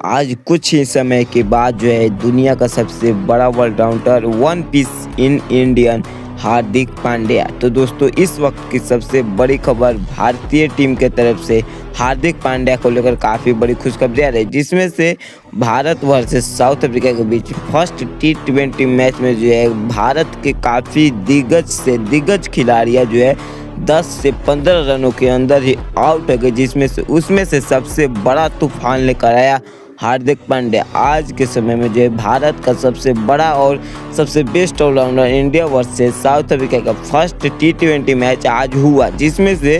आज कुछ ही समय के बाद जो है दुनिया का सबसे बड़ा all-rounder one piece in Indian Hardik Pandya. तो दोस्तों इस वक्त की सबसे बड़ी खबर भारतीय टीम के तरफ से हार्दिक पांड्या को लेकर काफ़ी बड़ी खुशखबरी आ रही है, जिसमें से भारत वर्सेस साउथ अफ्रीका के बीच फर्स्ट T20 मैच में जो है भारत के काफ़ी दिग्गज से दिग्गज खिलाड़ियाँ जो है 10 से 15 रनों के अंदर ही आउट हो गए, जिसमें से उसमें से सबसे बड़ा तूफान लेकर आया हार्दिक पांड्या। आज के समय में जो है भारत का सबसे बड़ा और सबसे best allrounder India versus South Africa का फर्स्ट T20 मैच आज हुआ, जिसमें से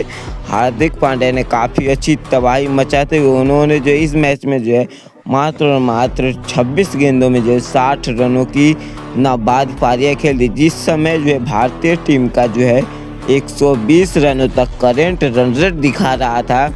हार्दिक पांड्या ने काफ़ी अच्छी तबाही मचाते हुए उन्होंने जो इस मैच में जो है मात्र 26 गेंदों में जो है 60 रनों की नाबाद पारियां खेल दी, जिस समय जो है भारतीय टीम का जो है 120 रनों तक करेंट रन रेट दिखा रहा था।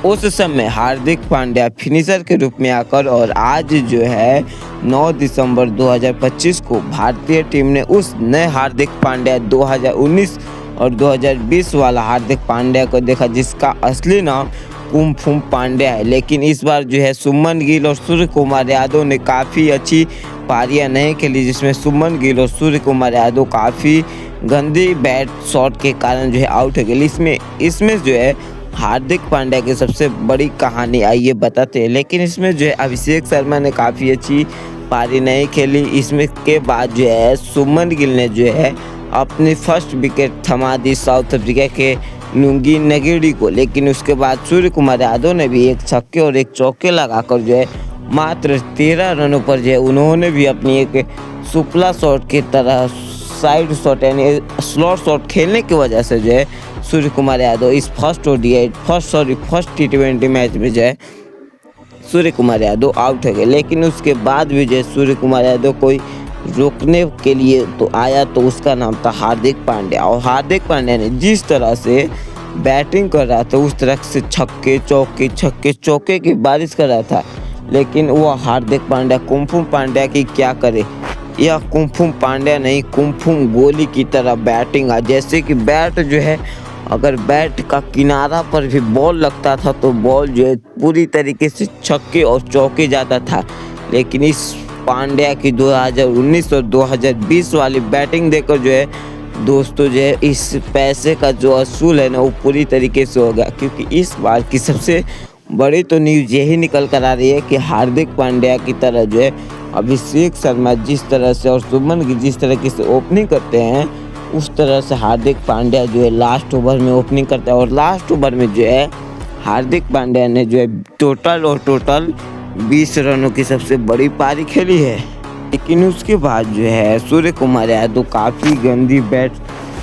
उस समय हार्दिक पांड्या फिनिशर के रूप में आकर और आज जो है 9 दिसंबर 2025 को भारतीय टीम ने उस नए हार्दिक पांड्या 2019 और 2020 वाला हार्दिक पांड्या को देखा, जिसका असली नाम कुमफुम पांड्या है। लेकिन इस बार जो है सुमन गिल और सूर्य कुमार यादव ने काफ़ी अच्छी पारियां नहीं खेली, जिसमें सुमन गिल और सूर्य कुमार यादव काफ़ी गंदी बैट शॉट के कारण जो है आउट हो गए। इसमें जो है हार्दिक पांड्या की सबसे बड़ी कहानी आइए बताते हैं। लेकिन इसमें जो है अभिषेक शर्मा ने काफ़ी अच्छी पारी नहीं खेली। इसमें के बाद जो है सुमन गिल ने जो है अपनी फर्स्ट विकेट थमा दी साउथ अफ्रीका के नुंगी नगीड़ी को। लेकिन उसके बाद सूर्य कुमार यादव ने भी एक छक्के और एक चौके लगाकर जो है मात्र 13 रनों पर जो है उन्होंने भी अपनी एक सुपला शॉट की तरह साइड शॉट यानी स्लॉट शॉट खेलने की वजह से जो है सूर्य कुमार यादव इस फर्स्ट T20 मैच में जो है सूर्य कुमार यादव आउट हो गए। लेकिन उसके बाद भी जो है सूर्य कुमार यादव कोई रोकने के लिए तो आया, तो उसका नाम था हार्दिक पांड्या। और हार्दिक पांड्या ने जिस तरह से बैटिंग कर रहा था उस तरह से छक्के चौके की बारिश कर रहा था। लेकिन वह हार्दिक पांड्या कुमफुम पांड्या की क्या करे, यह कुमफुम पांड्या नहीं कुमफुम गोली की तरह बैटिंग है। जैसे कि बैट जो है अगर बैट का किनारा पर भी बॉल लगता था तो बॉल जो है पूरी तरीके से छक्के और चौके जाता था। लेकिन इस पांड्या की 2019 और 2020 वाली बैटिंग देखकर जो है दोस्तों जो है इस पैसे का जो असूल है ना वो पूरी तरीके से हो गया, क्योंकि इस बार की सबसे बड़ी तो न्यूज़ यही निकल कर आ रही है कि हार्दिक पांड्या की तरह जो है अभिषेक शर्मा जिस तरह से और सुमन गिल जिस तरह से ओपनिंग करते हैं उस तरह से हार्दिक पांड्या जो है लास्ट ओवर में ओपनिंग करता है। और लास्ट ओवर में जो है हार्दिक पांड्या ने जो है टोटल 20 रनों की सबसे बड़ी पारी खेली है। लेकिन उसके बाद जो है सूर्य कुमार यादव काफ़ी गंदी बैट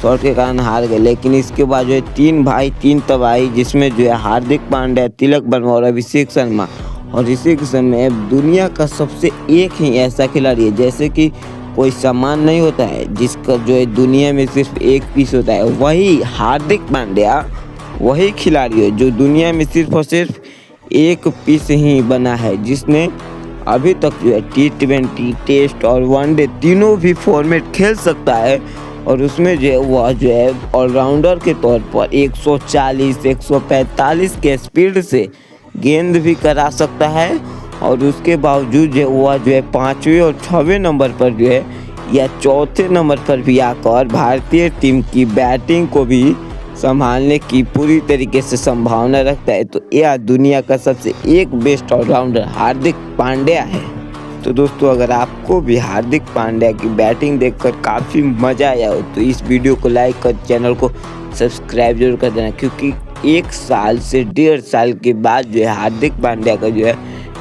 शॉट के कारण हार गए। लेकिन इसके बाद जो है 3 भाई 3 तबाही, जिसमें जो है हार्दिक पांड्या, तिलक वर्मा और अभिषेक शर्मा। और इसी के समय दुनिया का सबसे एक ही ऐसा खिलाड़ी है, जैसे कि कोई सामान नहीं होता है जिसका जो है दुनिया में सिर्फ एक पीस होता है, वही हार्दिक पांड्या वही खिलाड़ी है जो दुनिया में सिर्फ और सिर्फ एक पीस ही बना है, जिसने अभी तक जो है T20 टेस्ट और वनडे तीनों भी फॉर्मेट खेल सकता है। और उसमें जो है वह जो है ऑलराउंडर के तौर पर 140 145 के स्पीड से गेंद भी करा सकता है। और उसके बावजूद जो है वह जो है 5वें और 6वें नंबर पर जो है या 4थे नंबर पर भी आकर भारतीय टीम की बैटिंग को भी संभालने की पूरी तरीके से संभावना रखता है। तो यह दुनिया का सबसे एक बेस्ट ऑलराउंडर हार्दिक पांड्या है। तो दोस्तों अगर आपको भी हार्दिक पांड्या की बैटिंग देखकर काफ़ी मज़ा आया हो तो इस वीडियो को लाइक कर चैनल को सब्सक्राइब जरूर कर देना, क्योंकि 1 साल से 1.5 साल के बाद जो है हार्दिक पांड्या का जो है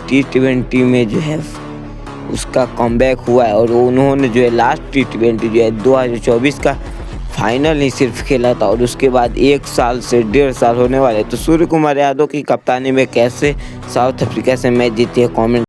T20 में जो है उसका कमबैक हुआ है। और उन्होंने जो है लास्ट T20 जो है 2024 का फाइनल ही सिर्फ खेला था, और उसके बाद 1 साल से 1.5 साल होने वाले। तो सूर्य कुमार यादव की कप्तानी में कैसे साउथ अफ्रीका से मैच जीती है कमेंट